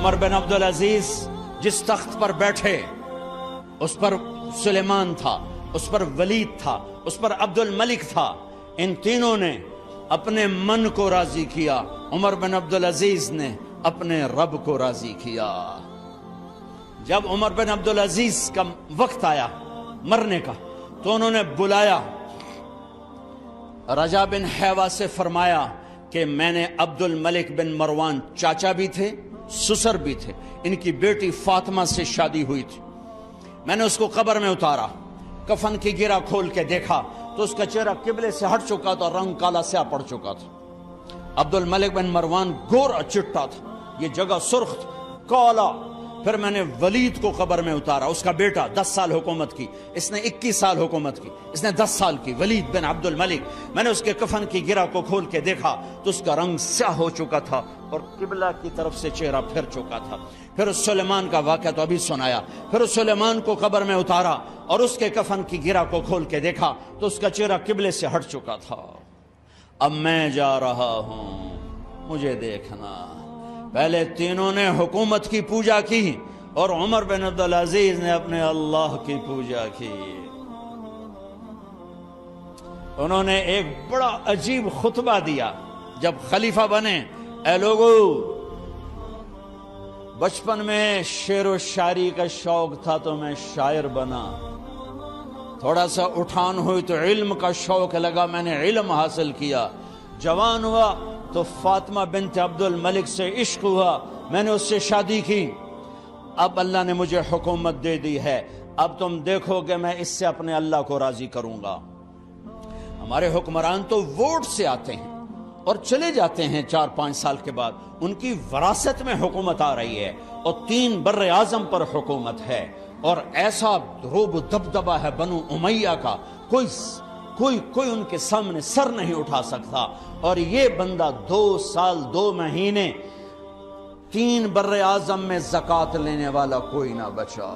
عمر بن عبدالعزیز جس تخت پر بیٹھے اس پر سلیمان تھا، اس پر ولید تھا، اس پر عبد الملک تھا. ان تینوں نے اپنے من کو راضی کیا، عمر بن عبدالعزیز نے اپنے رب کو راضی کیا. جب عمر بن عبدالعزیز کا وقت آیا مرنے کا تو انہوں نے بلایا رجا بن حیوہ سے، فرمایا کہ میں نے عبد الملک بن مروان چاچا بھی تھے سسر بھی تھے، ان کی بیٹی فاطمہ سے شادی ہوئی تھی. میں نے اس کو قبر میں اتارا، کفن کی گرہ کھول کے دیکھا تو اس کا چہرہ قبلے سے ہٹ چکا تھا، رنگ کالا سیاہ پڑ چکا تھا. عبد الملک بن مروان گورا چٹا تھا، یہ جگہ سرخ تھی، کالا. پھر میں نے ولید کو قبر میں اتارا، اس کا بیٹا 10 سال حکومت کی، اس نے 21 سال حکومت کی، اس نے 10 سال کی، ولید بن عبد الملک. میں نے اس کے کفن کی گرہ کو کھول کے دیکھا تو اس کا رنگ سیاہ ہو چکا تھا اور قبلہ کی طرف سے چہرہ پھر چکا تھا. پھر اس سلیمان کا واقعہ تو ابھی سنایا. پھر اس سلیمان کو قبر میں اتارا اور اس کے کفن کی گرہ کو کھول کے دیکھا تو اس کا چہرہ قبلے سے ہٹ چکا تھا. اب میں جا رہا ہوں، مجھے دیکھنا. پہلے تینوں نے حکومت کی پوجا کی اور عمر بن عبدالعزیز نے اپنے اللہ کی پوجا کی. انہوں نے ایک بڑا عجیب خطبہ دیا جب خلیفہ بنے. اے لوگو، بچپن میں شعر و شاعری کا شوق تھا تو میں شاعر بنا، تھوڑا سا اٹھان ہوئی تو علم کا شوق لگا، میں نے علم حاصل کیا. جوان ہوا تو فاطمہ بنت عبد الملک سے عشق ہوا، میں نے اس سے شادی کی. اب اللہ نے مجھے حکومت دے دی ہے، اب تم دیکھو کہ میں اس سے اپنے اللہ کو راضی کروں گا. ہمارے حکمران تو ووٹ سے آتے ہیں اور چلے جاتے ہیں 4-5 سال کے بعد، ان کی وراثت میں حکومت آ رہی ہے اور 3 بر اعظم پر حکومت ہے اور ایسا روب دبدبہ ہے بنو امیہ کا، کوئی ان کے سامنے سر نہیں اٹھا سکتا. اور یہ بندہ 2 سال 2 مہینے 3 بر اعظم میں زکوٰۃ لینے والا کوئی نہ بچا،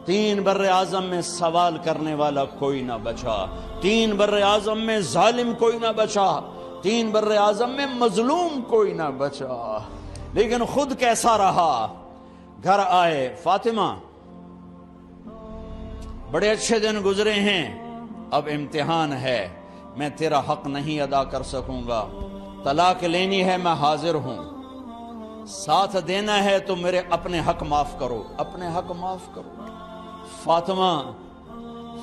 3 بر اعظم میں سوال کرنے والا کوئی نہ بچا، 3 بر اعظم میں ظالم کوئی نہ بچا، 3 بر اعظم میں مظلوم کوئی نہ بچا. لیکن خود کیسا رہا؟ گھر آئے، فاطمہ بڑے اچھے دن گزرے ہیں، اب امتحان ہے، میں تیرا حق نہیں ادا کر سکوں گا، طلاق لینی ہے میں حاضر ہوں، ساتھ دینا ہے تو میرے اپنے حق معاف کرو، اپنے حق معاف کرو.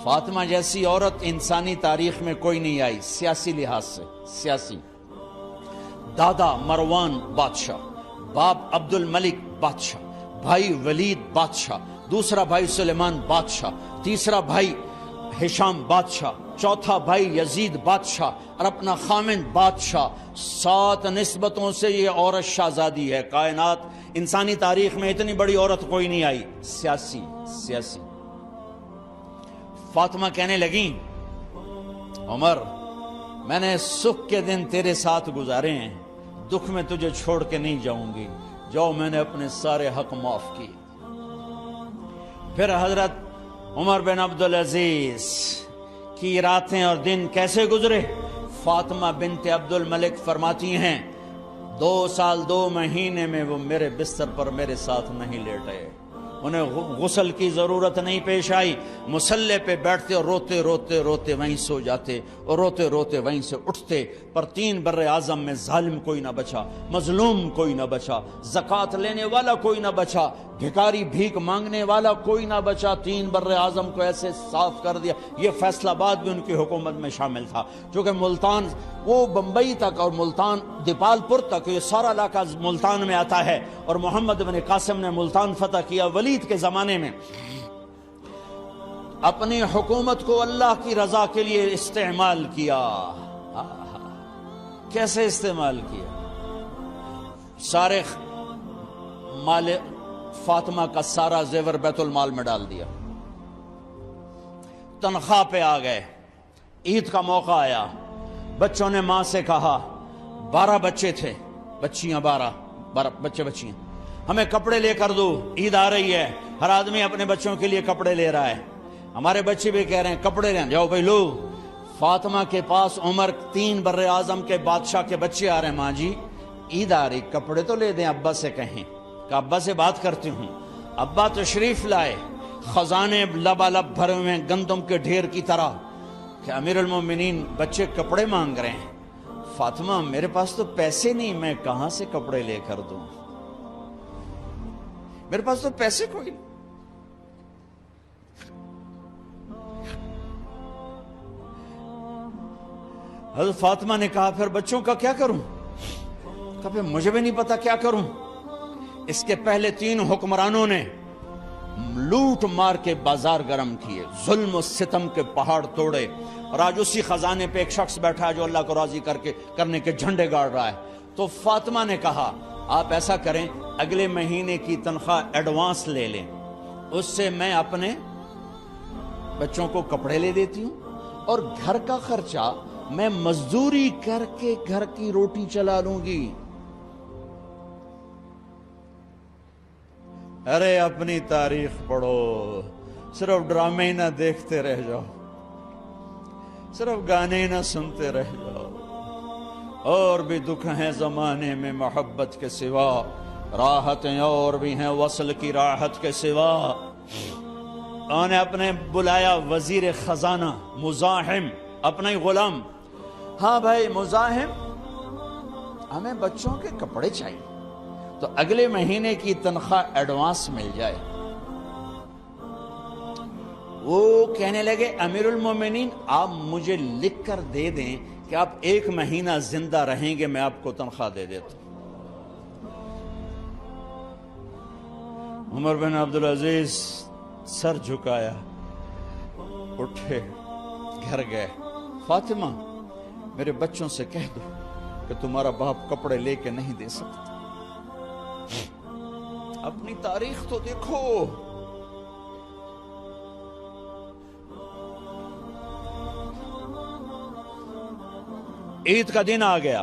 فاطمہ جیسی عورت انسانی تاریخ میں کوئی نہیں آئی سیاسی لحاظ سے. سیاسی دادا مروان بادشاہ، باپ عبد الملک بادشاہ، بھائی ولید بادشاہ، دوسرا بھائی سلیمان بادشاہ، تیسرا بھائی ہشام بادشاہ، چوتھا بھائی یزید بادشاہ اور اپنا خامند بادشاہ. 7 نسبتوں سے یہ عورت شہزادی ہے. کائنات انسانی تاریخ میں اتنی بڑی عورت کوئی نہیں آئی سیاسی. فاطمہ کہنے لگیں، عمر میں نے سکھ کے دن تیرے ساتھ گزارے ہیں، دکھ میں تجھے چھوڑ کے نہیں جاؤں گی، جاؤ میں نے اپنے سارے حق معاف کی. پھر حضرت عمر بن عبدالعزیز کی راتیں اور دن کیسے گزرے؟ فاطمہ بنت عبد الملک فرماتی ہیں 2 سال 2 مہینے میں وہ میرے بستر پر میرے ساتھ نہیں لیٹے، انہیں غسل کی ضرورت نہیں پیش آئی، مصلے پہ بیٹھتے اور روتے روتے روتے وہیں سو جاتے اور روتے روتے وہیں سے اٹھتے. پر 3 بر اعظم میں ظالم کوئی نہ بچا، مظلوم کوئی نہ بچا، زکوٰۃ لینے والا کوئی نہ بچا، بھکاری بھیک مانگنے والا کوئی نہ بچا. 3 بر اعظم کو ایسے صاف کر دیا. یہ فیصل آباد بھی ان کی حکومت میں شامل تھا، چونکہ ملتان وہ بمبئی تک اور ملتان دیپال پور تک یہ سارا علاقہ ملتان میں آتا ہے. اور محمد بن قاسم نے ملتان فتح کیا ولید کے زمانے میں. اپنی حکومت کو اللہ کی رضا کے لیے استعمال کیا. کیسے استعمال کیا؟ سارے مال فاطمہ کا سارا زیور بیت المال میں ڈال دیا، تنخواہ پہ آ گئے. عید کا موقع آیا، بچوں نے ماں سے کہا، 12 بچے تھے، بچیاں 12 بچیاں، ہمیں کپڑے لے کر دو، عید آ رہی ہے، ہر آدمی اپنے بچوں کے لیے کپڑے لے رہا ہے. ہمارے بچے بھی کہہ رہے ہیں کپڑے لیں، جاؤ بھائی لو. فاطمہ کے پاس عمر 3 بر اعظم کے بادشاہ کے بچے آ رہے ہیں، ماں جی عید آ رہی، کپڑے تو لے دیں، ابا سے کہیں. کہ ابا سے بات کرتی ہوں. ابا تشریف لائے، خزانے لبالب بھرے ہوئے ہیں گندم کے ڈھیر کی طرح، کہ امیر المومنین بچے کپڑے مانگ رہے ہیں. فاطمہ میرے پاس تو پیسے نہیں، میں کہاں سے کپڑے لے کر دوں، میرے پاس تو پیسے کوئی نہیں. حضرت فاطمہ نے کہا پھر بچوں کا کیا کروں؟ کہا پھر مجھے بھی نہیں پتا کیا کروں. اس کے پہلے 3 حکمرانوں نے لوٹ مار کے بازار گرم کیے، ظلم و ستم کے پہاڑ توڑے، اور آج اسی خزانے پہ ایک شخص بیٹھا ہے جو اللہ کو راضی کرنے کے جھنڈے گاڑ رہا ہے. تو فاطمہ نے کہا آپ ایسا کریں، اگلے مہینے کی تنخواہ ایڈوانس لے لیں، اس سے میں اپنے بچوں کو کپڑے لے دیتی ہوں، اور گھر کا خرچہ میں مزدوری کر کے گھر کی روٹی چلا لوں گی. ارے اپنی تاریخ پڑھو، صرف ڈرامے نہ دیکھتے رہ جاؤ، صرف گانے نہ سنتے رہ جاؤ. اور بھی دکھ ہیں زمانے میں محبت کے سوا، راحتیں اور بھی ہیں وصل کی راحت کے سوا. انہوں نے اپنے بلایا وزیر خزانہ مزاحم، اپنا ہی غلام. ہاں بھائی مزاحم، ہمیں بچوں کے کپڑے چاہیے، تو اگلے مہینے کی تنخواہ ایڈوانس مل جائے. وہ کہنے لگے امیر المومنین آپ مجھے لکھ کر دے دیں کہ آپ 1 مہینہ زندہ رہیں گے، میں آپ کو تنخواہ دے دیتا ہوں. عمر بن عبدالعزیز سر جھکایا، اٹھے، گھر گئے. فاطمہ میرے بچوں سے کہہ دو کہ تمہارا باپ کپڑے لے کے نہیں دے سکتا. اپنی تاریخ تو دیکھو. عید کا دن آ گیا،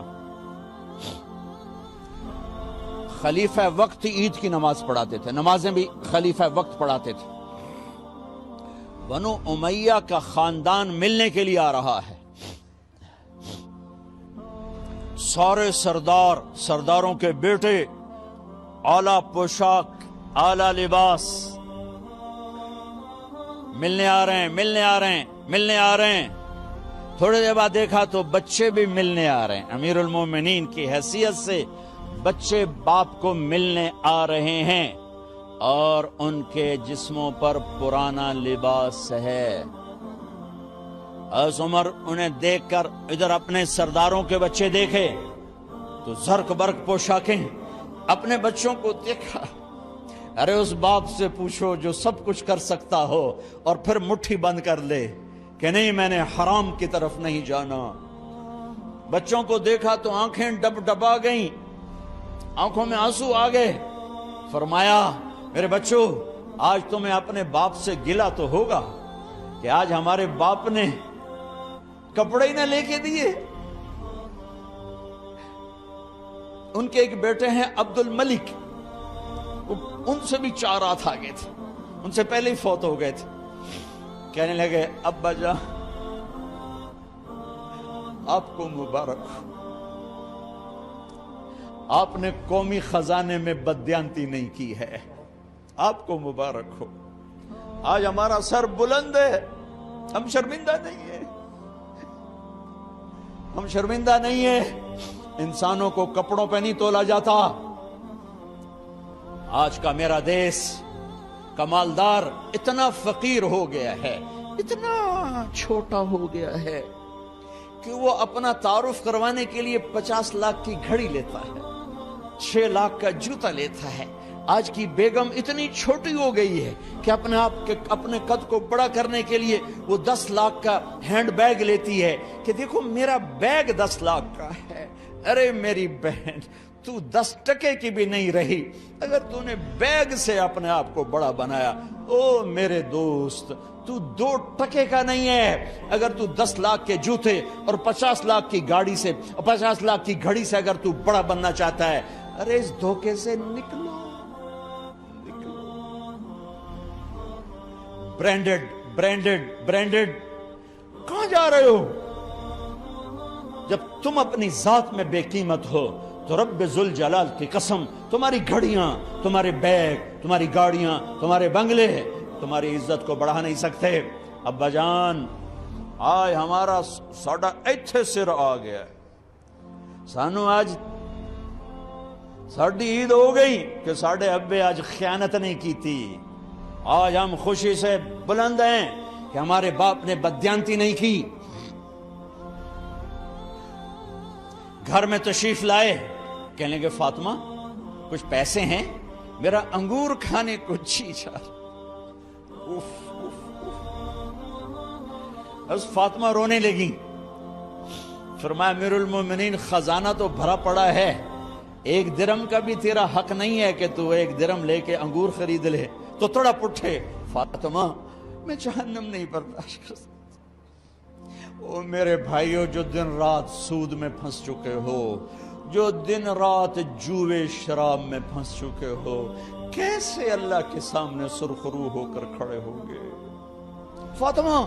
خلیفہ وقت عید کی نماز پڑھاتے تھے، نمازیں بھی خلیفہ وقت پڑھاتے تھے. بنو امیہ کا خاندان ملنے کے لیے آ رہا ہے. سارے سرداروں کے بیٹے، اعلیٰ پوشاک، اعلیٰ لباس، ملنے آ رہے ہیں. تھوڑے دیر بعد دیکھا تو بچے بھی ملنے آ رہے ہیں. امیر المومنین کی حیثیت سے بچے باپ کو ملنے آ رہے ہیں، اور ان کے جسموں پر پرانا لباس ہے. حضرت عمر انہیں دیکھ کر ادھر اپنے سرداروں کے بچے دیکھے تو زرق برق پوشاکیں، اپنے بچوں کو دیکھا. ارے اس باپ سے پوچھو جو سب کچھ کر سکتا ہو اور پھر مٹھی بند کر لے کہ نہیں میں نے حرام کی طرف نہیں جانا. بچوں کو دیکھا تو آنکھیں ڈبا گئیں، آنکھوں میں آنسو آ گئے. فرمایا میرے بچوں آج تمہیں اپنے باپ سے گلہ تو ہوگا کہ آج ہمارے باپ نے کپڑے ہی نہ لے کے دیے. ان کے ایک بیٹے ہیں عبد الملک، ان سے بھی 4 ہاتھ آگے تھے، ان سے پہلے ہی فوت ہو گئے تھے. کہنے لگے ابا جان آپ کو مبارک ہو، آپ نے قومی خزانے میں بددیانتی نہیں کی ہے، آپ کو مبارک ہو. آج ہمارا سر بلند ہے، ہم شرمندہ نہیں ہیں. انسانوں کو کپڑوں پہ نہیں تولا جاتا. آج کا میرا دیس کمالدار اتنا فقیر ہو گیا ہے، اتنا چھوٹا ہو گیا ہے کہ وہ اپنا تعارف کروانے کے لیے 50 لاکھ کی گھڑی لیتا ہے، 6 لاکھ کا جوتا لیتا ہے. آج کی بیگم اتنی چھوٹی ہو گئی ہے کہ اپنے قد کو بڑا کرنے کے لیے وہ 10 لاکھ کا ہینڈ بیگ لیتی ہے کہ دیکھو میرا بیگ 10 لاکھ کا ہے. ارے میری بہن تو 10 ٹکے کی بھی نہیں رہی اگر تو نے بیگ سے اپنے آپ کو بڑا بنایا. او میرے دوست تو 2 ٹکے کا نہیں ہے اگر تو 10 لاکھ کے جوتے اور 50 لاکھ کی گاڑی سے 50 لاکھ کی گھڑی سے اگر تو بڑا بننا چاہتا ہے. ارے اس دھوکے سے نکلو. برینڈڈ کہاں جا رہے ہو؟ جب تم اپنی ذات میں بے قیمت ہو تو رب ذل جلال کی قسم تمہاری گھڑیاں، تمہارے بیگ، تمہاری گاڑیاں، تمہارے بنگلے تمہاری عزت کو بڑھا نہیں سکتے۔ ابا جان آج ہمارا ساڈا ایتھے سر آ گیا ہے، سانو آج ساڈی عید ہو گئی کہ ساڈے ابے آج خیانت نہیں کی تھی۔ آج ہم خوشی سے بلند ہیں کہ ہمارے باپ نے بددیانتی نہیں کی۔ گھر میں تشریف لائے، کہنے لگے فاطمہ کچھ پیسے ہیں، میرا انگور کھانے کو جی چاہ رہا۔ بس فاطمہ رونے لگی۔ فرمایا امیر المومنین خزانہ تو بھرا پڑا ہے، ایک درم کا بھی تیرا حق نہیں ہے کہ تو ایک درم لے کے انگور خرید لے۔ تو تھوڑا پٹھے، فاطمہ میں جہنم نہیں برداشت کر سکتا۔ او میرے بھائیو جو دن رات سود میں پھنس چکے ہو، جو دن رات جوے شراب میں پھنس چکے ہو، کیسے اللہ کے سامنے سرخرو ہو کر کھڑے ہوگے؟ فاطمہ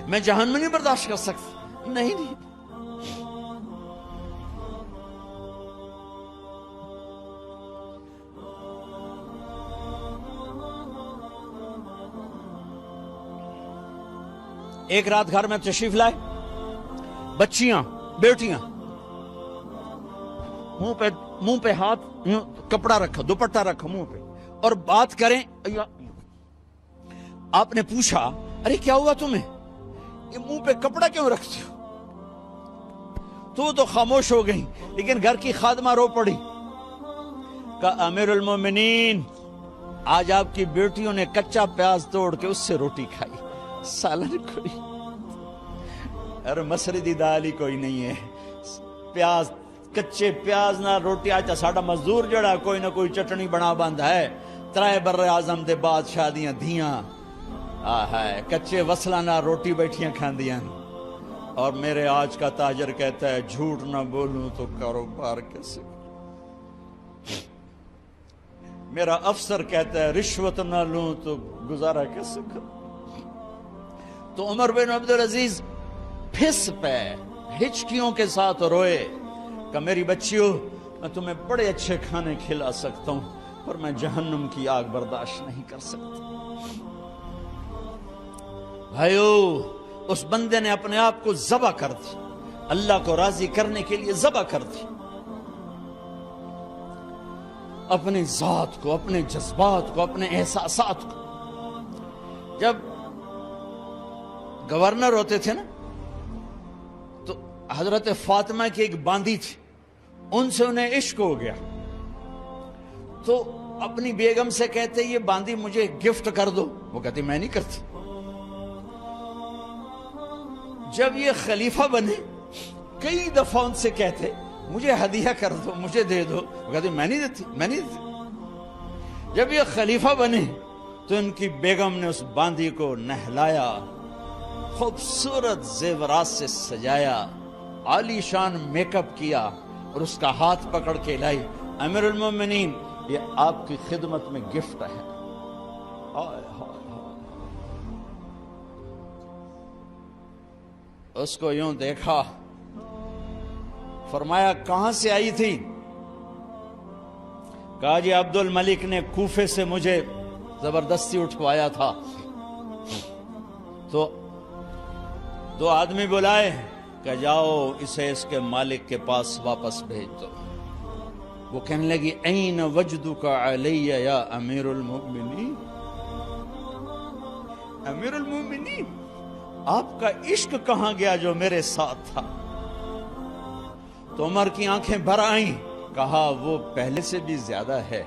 میں جہنم نہیں برداشت کر سکتا۔ نہیں ایک رات گھر میں تشریف لائے، بچیاں بیٹیاں منہ پہ ہاتھ، کپڑا رکھا، دوپٹہ رکھا منہ پہ اور بات کریں۔ آپ نے پوچھا ارے کیا ہوا تمہیں، یہ منہ پہ کپڑا کیوں رکھتے ہو؟ تو خاموش ہو گئی، لیکن گھر کی خادمہ رو پڑی۔ کہا امیر المومنین آج آپ کی بیٹیوں نے کچا پیاز توڑ کے اس سے روٹی کھائی، سالن کوئی ارے مسری دی دال ہی کوئی نہیں ہے، پیاز کچے پیاز نہ روٹی۔ آج ساڈا مزدور جڑا کوئی نہ کوئی چٹنی بنا بند ہے، ترائے بر اعظم دے بادشاہ دیاں دھیاں ہے کچے وصلہ نہ روٹی بیٹھیاں کھاندیاں۔ اور میرے آج کا تاجر کہتا ہے جھوٹ نہ بولوں تو کاروبار کیسے، میرا افسر کہتا ہے رشوت نہ لوں تو گزارا کیسے کروں۔ تو عمر بن عبدالعزیز پھس پہ ہچکیوں کے ساتھ روئے کہ میری بچیوں میں تمہیں بڑے اچھے کھانے کھلا سکتا ہوں پر میں جہنم کی آگ برداشت نہیں کر سکتا۔ بھائیو اس بندے نے اپنے آپ کو ذبح کر دی، اللہ کو راضی کرنے کے لیے ذبح کر دی، اپنی ذات کو، اپنے جذبات کو، اپنے احساسات کو۔ جب گورنر ہوتے تھے نا تو حضرت فاطمہ کی ایک باندی تھی، ان سے انہیں عشق ہو گیا تو اپنی بیگم سے کہتے یہ باندی مجھے گفٹ کر دو، وہ کہتی میں نہیں کرتی۔ جب یہ خلیفہ بنے کئی دفعہ ان سے کہتے مجھے ہدیہ کر دو، مجھے دے دو، وہ کہتے میں نہیں دیتی، میں نہیں دیتی۔ جب یہ خلیفہ بنے تو ان کی بیگم نے اس باندی کو نہلایا، خوبصورت زیورات سے سجایا، عالی شان میک اپ کیا اور اس کا ہاتھ پکڑ کے لائی، امیر المومنین یہ آپ کی خدمت میں گفٹ ہے۔ اس کو یوں دیکھا، فرمایا کہاں سے آئی تھی؟ کہا جی عبد الملک نے کوفے سے مجھے زبردستی اٹھوایا تھا، تو دو آدمی بلائے کہ جاؤ اسے اس کے مالک کے پاس واپس بھیج دو۔ وہ کہنے لگی این وجدک علی یا امیر المؤمنین، امیر المؤمنین آپ کا عشق کہاں گیا جو میرے ساتھ تھا؟ تو عمر کی آنکھیں بھر آئیں، کہا وہ پہلے سے بھی زیادہ ہے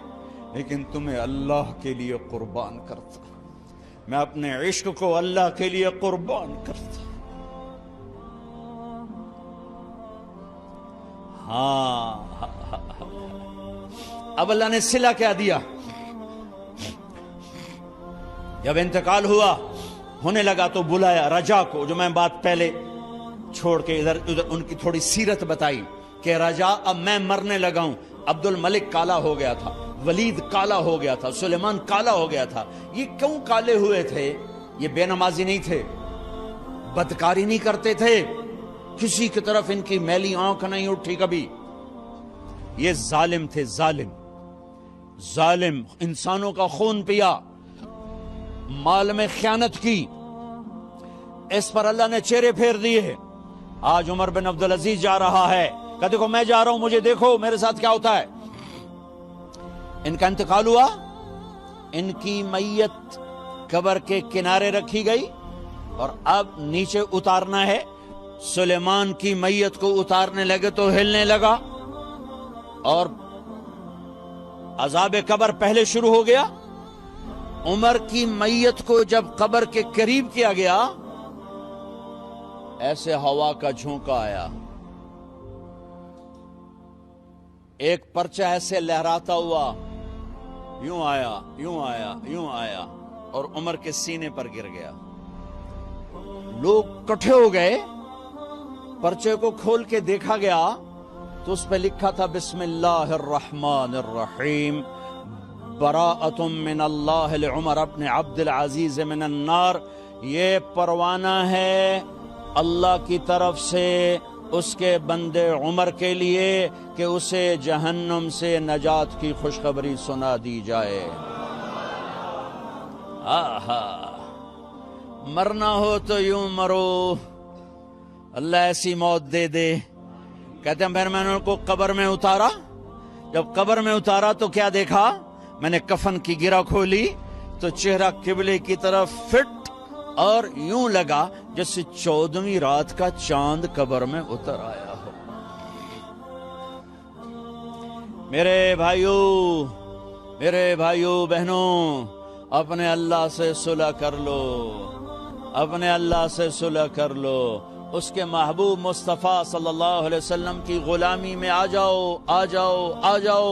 لیکن تمہیں اللہ کے لیے قربان کرتا، میں اپنے عشق کو اللہ کے لیے قربان کرتا۔ ہاں اب اللہ نے صلہ کیا دیا؟ جب انتقال ہونے لگا تو بلایا رجا کو، جو میں بات پہلے چھوڑ کے ادھر ان کی تھوڑی سیرت بتائی کہ رجا اب میں مرنے لگا ہوں، عبد الملک کالا ہو گیا تھا، ولید کالا ہو گیا تھا، سلیمان کالا ہو گیا تھا۔ یہ کیوں کالے ہوئے تھے؟ یہ بے نمازی نہیں تھے، بدکاری نہیں کرتے تھے، کسی کی طرف ان کی میلی آنکھ نہیں اٹھی کبھی، یہ ظالم تھے، ظالم انسانوں کا خون پیا، مال میں خیانت کی، اس پر اللہ نے چہرے پھیر دیے۔ آج عمر بن عبدالعزیز جا رہا ہے کہ دیکھو میں جا رہا ہوں، مجھے دیکھو میرے ساتھ کیا ہوتا ہے۔ ان کا انتقال ہوا، ان کی میت قبر کے کنارے رکھی گئی اور اب نیچے اتارنا ہے۔ سلیمان کی میت کو اتارنے لگے تو ہلنے لگا اور عذاب قبر پہلے شروع ہو گیا۔ عمر کی میت کو جب قبر کے قریب کیا گیا، ایسے ہوا کا جھونکا آیا، ایک پرچہ ایسے لہراتا ہوا یوں آیا، یوں آیا، یوں آیا اور عمر کے سینے پر گر گیا۔ لوگ کٹھے ہو گئے، پرچے کو کھول کے دیکھا گیا تو اس پہ لکھا تھا بسم اللہ الرحمن الرحیم، براءۃ من اللہ لعمر بن عبد العزیز من النار۔ یہ پروانہ ہے اللہ کی طرف سے اس کے بندے عمر کے لیے کہ اسے جہنم سے نجات کی خوشخبری سنا دی جائے۔ آہا، مرنا ہو تو یوں مرو، اللہ ایسی موت دے دے۔ کہتے ہیں پھر میں نے ان کو قبر میں اتارا، جب قبر میں اتارا تو کیا دیکھا؟ میں نے کفن کی گرہ کھولی تو چہرہ قبلے کی طرف فٹ اور یوں لگا جیسے 14ویں رات کا چاند قبر میں اتر آیا ہو۔ میرے بھائیوں بہنوں، اپنے اللہ سے صلح کر لو، اپنے اللہ سے صلح کر لو، اس کے محبوب مصطفیٰ صلی اللہ علیہ وسلم کی غلامی میں آ جاؤ، آ جاؤ، آ جاؤ۔